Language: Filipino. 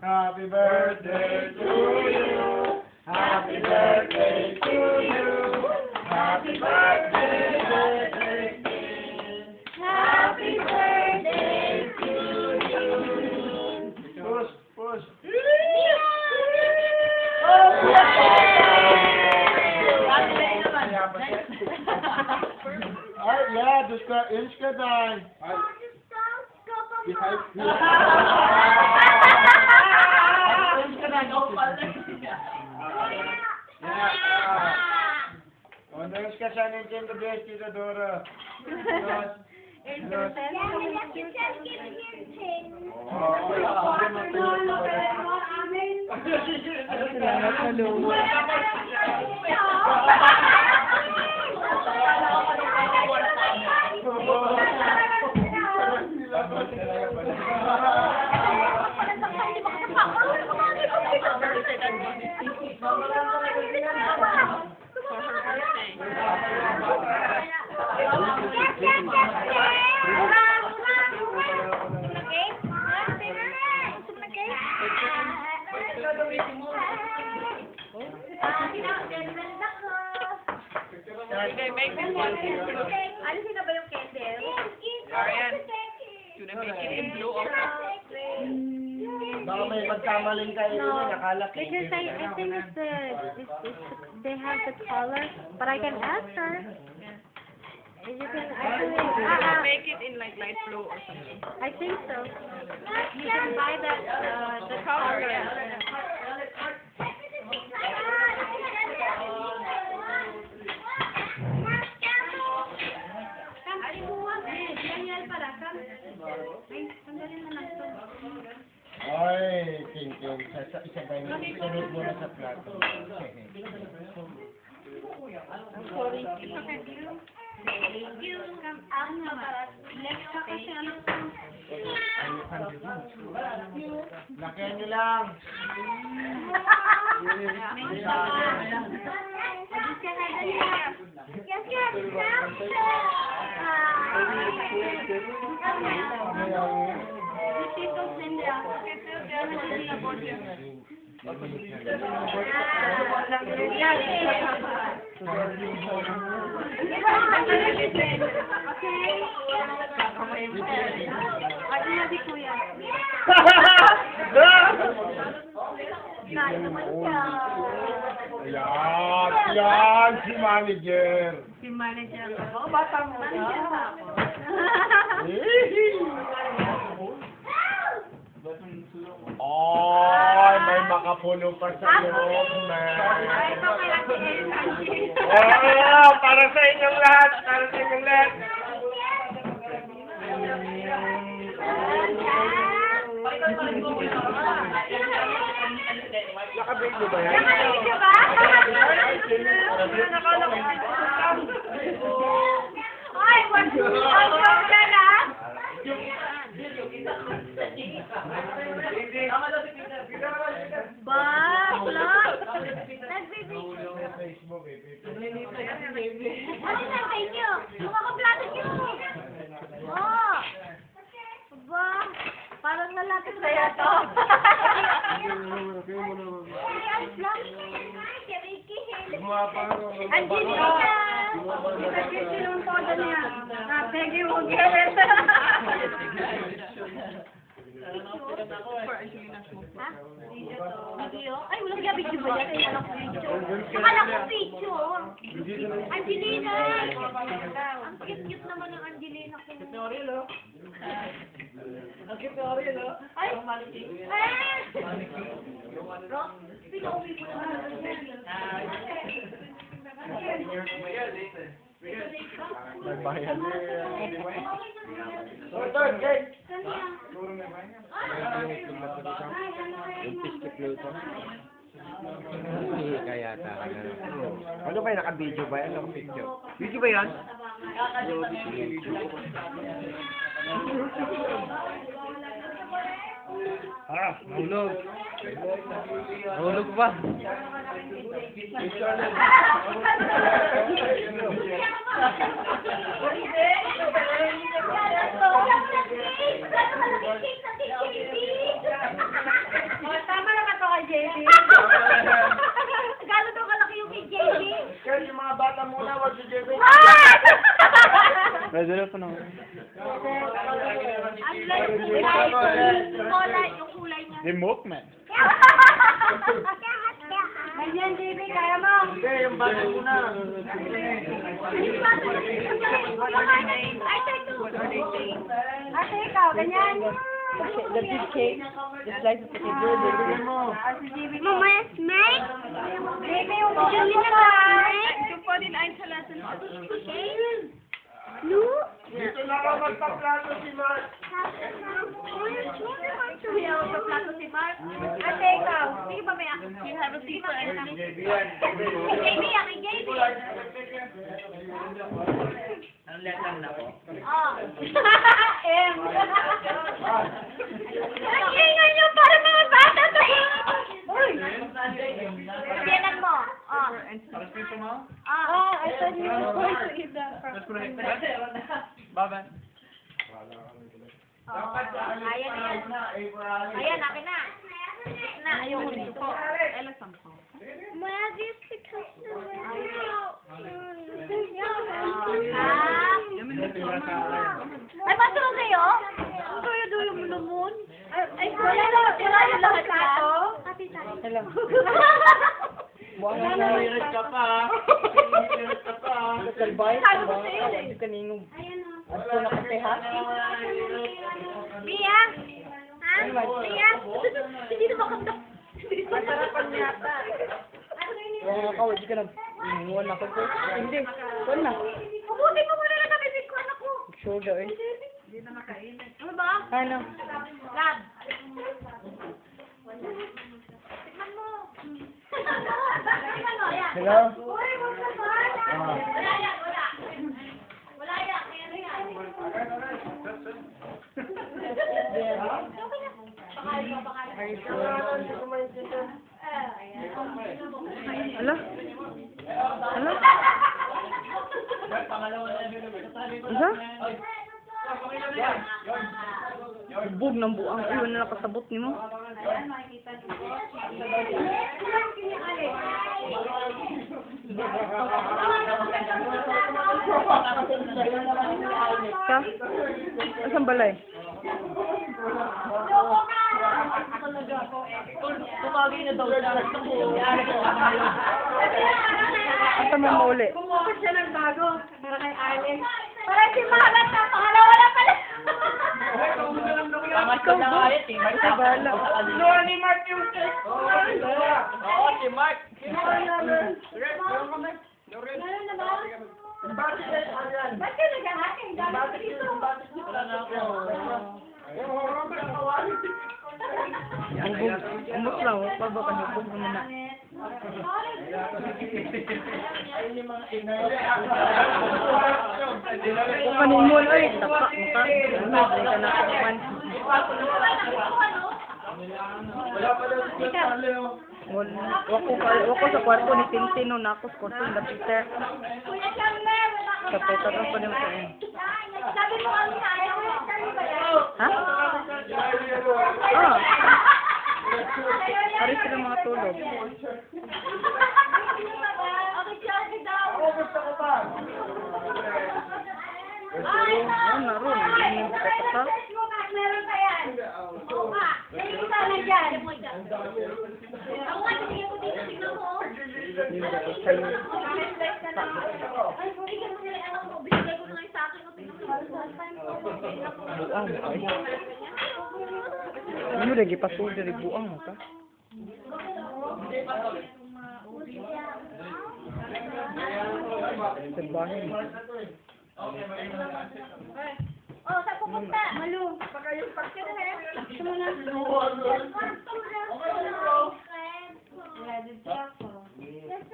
Happy birthday to you. Happy birthday to you. Happy birthday, birthday. Happy birthday to you. Push, push. Ay, yeah, just ka, inch ka dahil. Nurse ka sa Nintendo DS, Tita Dora. Alisin na ba yung candle? Arian, should I make it in blue or Baka may magkamaling kayo yun, nakalaki. Because I think they have the color, but I can ask her. You can actually, make it in like light blue or something? I think so. You can buy that the color. Ay, King. Isagay mo, sunod mo na sa plato. Lakihan nyo lang. Yan, si manager. Si manager ako. Bata mo na. Ay, may makapuno pa sa loob, man. Oh, para sa inyong lahat. Para sa inyong lahat. Nakabigyo ba yan? Nakabigyo ba? Ay, wag ka na. Bakla! Nagbibigyo. Ano na kayo? Kumakaplato nyo. Oh! Ba? Parang nalapit kaya to. Angelina! Angelina ang todo niya. Thank you, ha? Video? Ay, wala kaya video ba yan? Akala ko video. Angelina! Ang cute-cute naman ng Angelina ko. Tutorial, oh. Ang tutorial, oh. Ay! Ay! Pinauwi ko naman. Nagbayan kaya ano ba yung naka-video ba yan? Naka-video? Video ba yan? Nahulog. Nahulog pa. Tama na ka to kay JB. Gano'n daw kalaki yung kay JB? Kaya yung mga bata muna, wag si JB. Pwede na po naman. Yung kulay niya. Remote man. Ganyan, JB, kaya mo. Hindi, yung bata muna. Ate, ikaw, ganyan. The big cake, the slice of potato. Bigyan mo. Mama, snake? JB, yung bigyan mo na. Ito po din ay sa lasan. No? Dito na ka magpaplato si Mark. Ayaw sa plato si Mark. Ate, ikaw. Sige ba may ako? You have a secret enemy. JB yan. JB, ako JB. Ang letang na po. Oh. M. Ang ingay niyo para mga bata to. Sabihanan mo. Oh. Oh, I thought you were going to eat that from. Baba. Ayan, ayan. Ayan, akin na. Na, ayoko nito. Magic the customer. Ay, masuro kayo? Duyo-duyo mo naman. Ay, wala yung lahat plato. Hello. Buwan na nairit ka pa. Nairit ka pa. Kalbay, Sabi ko sa'yo eh. hindi kaninong. Ayan o. At po nakapeha. Mia? Ha? Mia? Hindi na makanda. Masarapan yata. Kaya ako, hindi ka na. Inuwan ako ko. Hindi. Wala na. Mabuti mo muna na nabibig ko, anak ko. Shoulder eh. Ano ba? Ano? Lab. Tikman mo. Tikman mo, yan. Hello? Uy, wala ba? Wala yan, wala. Wala yan, kaya na yan. Pakali mo, pakali mo. Hello? Hello? Isa? Bug ng buang ulo na nakasabot ni mo. Ka? Asan balay? Tumagi na daw siya. Asa mo mauli? Kumuha siya ng bago para kay Alex. Para si Mahat na pangalawa na pala. Ikaw ba? Ikaw bala. No, ni Mark yung cake. Oo, si Mark. Meron na ba? Ba't ka nag-ahating? Dapat dito. Umot lang, pa ba kanibog naman na. Kung kanimon, ay, tapak mo ka. Ano, ay ka na kaman. Wako sa kwarto ni Tintino na ako sa kwarto ni Peter. Kuya Chamber, wala ka Sa Peter ang pa naman sa iyo. Sabi mo kami na ayaw mo yung sabi ba yan? Ha? Ah. Pari sila mga tulog. Okay, Chelsea daw. Ano na ron? Hindi mo ka pa. Meron pa yan. Oo nga. Dali mo sana dyan. Ako nga, sige ko dito. Tignan mo. Hindi mo ka sa'yo. Ay, bigyan mo nila alam mo. Binigay ko na nga sa akin. Tignan mo. Buang mo ay. Ano lagi pasudo rin buang mo ka? Sa bahay mo. Oh, saan pupunta? Malu. Pagka yung pagka na. Gusto mo na?